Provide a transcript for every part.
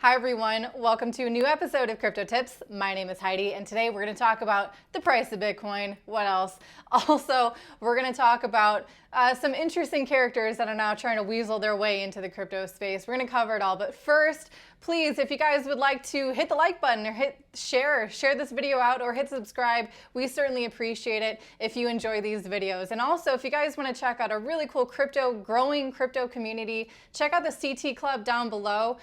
Hi everyone, welcome to a new episode of Crypto Tips. My name is Heidi and today we're going to talk about the price of Bitcoin. What else? Also, we're going to talk about some interesting characters that are now trying to weasel their way into the crypto space. We're going to cover it all, but first, please, if you guys would like to hit the like button or hit share this video out or hit subscribe, we certainly appreciate it if you enjoy these videos. And also, if you guys want to check out a really cool growing crypto community, check out the CT Club down below.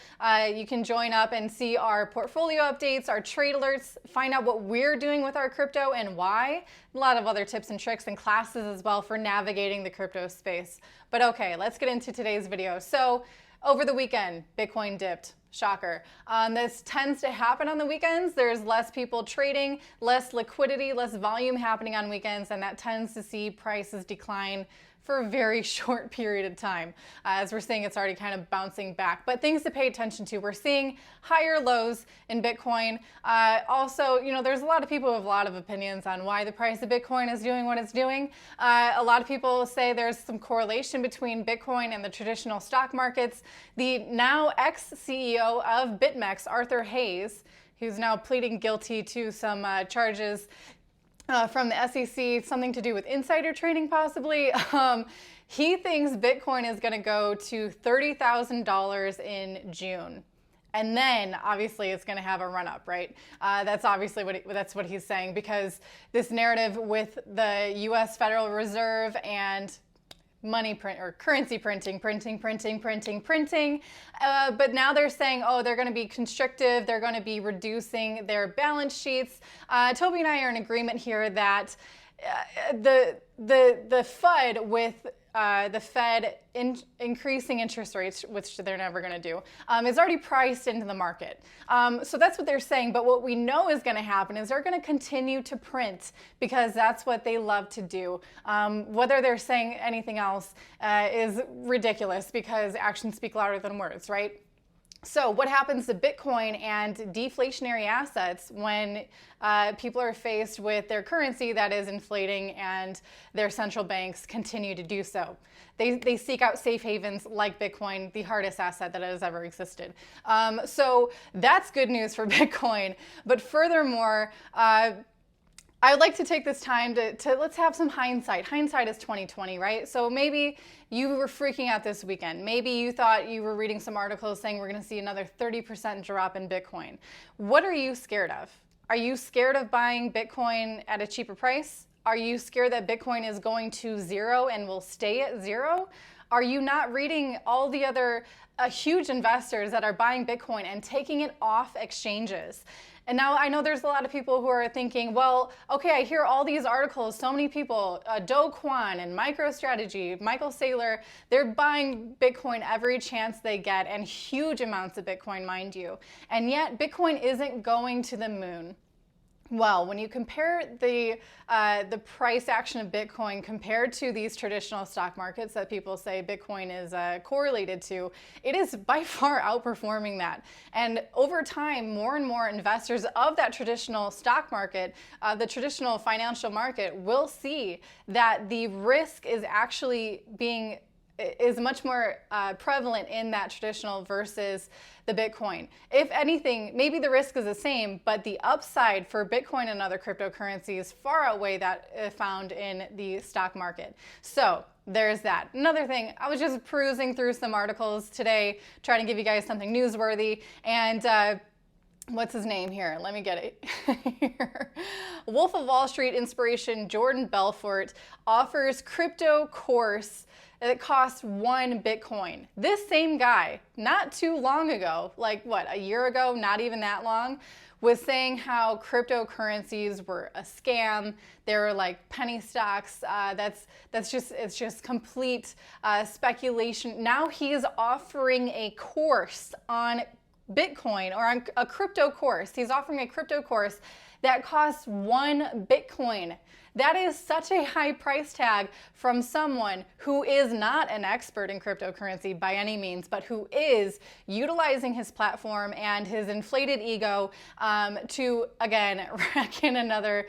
You can join up and see our portfolio updates, our trade alerts, find out what we're doing with our crypto and why. A lot of other tips and tricks and classes as well for navigating the crypto space. But okay, let's get into today's video. So over the weekend, Bitcoin dipped. Shocker. This tends to happen on the weekends. There's less people trading, less liquidity, less volume happening on weekends, and that tends to see prices decline for a very short period of time. As we're seeing, it's already kind of bouncing back. But things to pay attention to. We're seeing higher lows in Bitcoin. Also, there's a lot of people who have a lot of opinions on why the price of Bitcoin is doing what it's doing. A lot of people say there's some correlation between Bitcoin and the traditional stock markets. The now ex-CEO of BitMEX, Arthur Hayes, who's now pleading guilty to some charges from the SEC, something to do with insider trading possibly. He thinks Bitcoin is going to go to $30,000 in June. And then obviously it's going to have a run up, right? That's obviously that's what he's saying, because this narrative with the US Federal Reserve and money print or currency printing. But now they're saying, oh, they're going to be constrictive. They're going to be reducing their balance sheets. Toby and I are in agreement here that the FUD with the Fed increasing interest rates, which they're never going to do, is already priced into the market. So that's what they're saying. But what we know is going to happen is they're going to continue to print because that's what they love to do. Whether they're saying anything else is ridiculous because actions speak louder than words, right? So what happens to Bitcoin and deflationary assets when people are faced with their currency that is inflating and their central banks continue to do so? They seek out safe havens like Bitcoin, the hardest asset that has ever existed. So that's good news for Bitcoin. But furthermore, I would like to take this time to let's have some hindsight. Hindsight is 2020, right? So maybe you were freaking out this weekend. Maybe you thought you were reading some articles saying we're going to see another 30% drop in Bitcoin. What are you scared of? Are you scared of buying Bitcoin at a cheaper price? Are you scared that Bitcoin is going to zero and will stay at zero? Are you not reading all the other huge investors that are buying Bitcoin and taking it off exchanges? And now I know there's a lot of people who are thinking, well, okay, I hear all these articles, so many people, Do Kwon and MicroStrategy, Michael Saylor, they're buying Bitcoin every chance they get, and huge amounts of Bitcoin, mind you. And yet Bitcoin isn't going to the moon. Well, when you compare the price action of Bitcoin compared to these traditional stock markets that people say Bitcoin is correlated to, it is by far outperforming that. And over time, more and more investors of that traditional stock market, the traditional financial market, will see that the risk is actually is much more prevalent in that traditional versus the Bitcoin. If anything, maybe the risk is the same, but the upside for Bitcoin and other cryptocurrencies far outweigh that found in the stock market. So there's that. Another thing, I was just perusing through some articles today, trying to give you guys something newsworthy, and what's his name here? Let me get it here. Wolf of Wall Street inspiration Jordan Belfort offers crypto course that costs 1 Bitcoin. This same guy, not too long ago, like what, a year ago, not even that long, was saying how cryptocurrencies were a scam. They were like penny stocks. It's just complete speculation. Now he is offering a course on Bitcoin, or on a crypto course. He's offering a crypto course that costs 1 Bitcoin. That is such a high price tag from someone who is not an expert in cryptocurrency by any means, but who is utilizing his platform and his inflated ego to, again, rack in another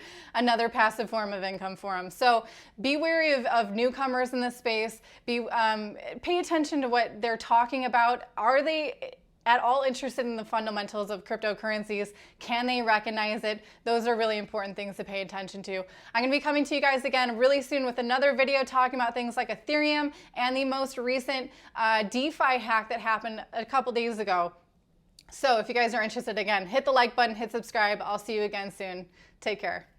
passive form of income for him. So be wary of newcomers in this space. Pay attention to what they're talking about. Are they at all interested in the fundamentals of cryptocurrencies, can they recognize it? Those are really important things to pay attention to. I'm going to be coming to you guys again really soon with another video talking about things like Ethereum and the most recent DeFi hack that happened a couple days ago. So if you guys are interested, again, hit the like button, hit subscribe. I'll see you again soon. Take care.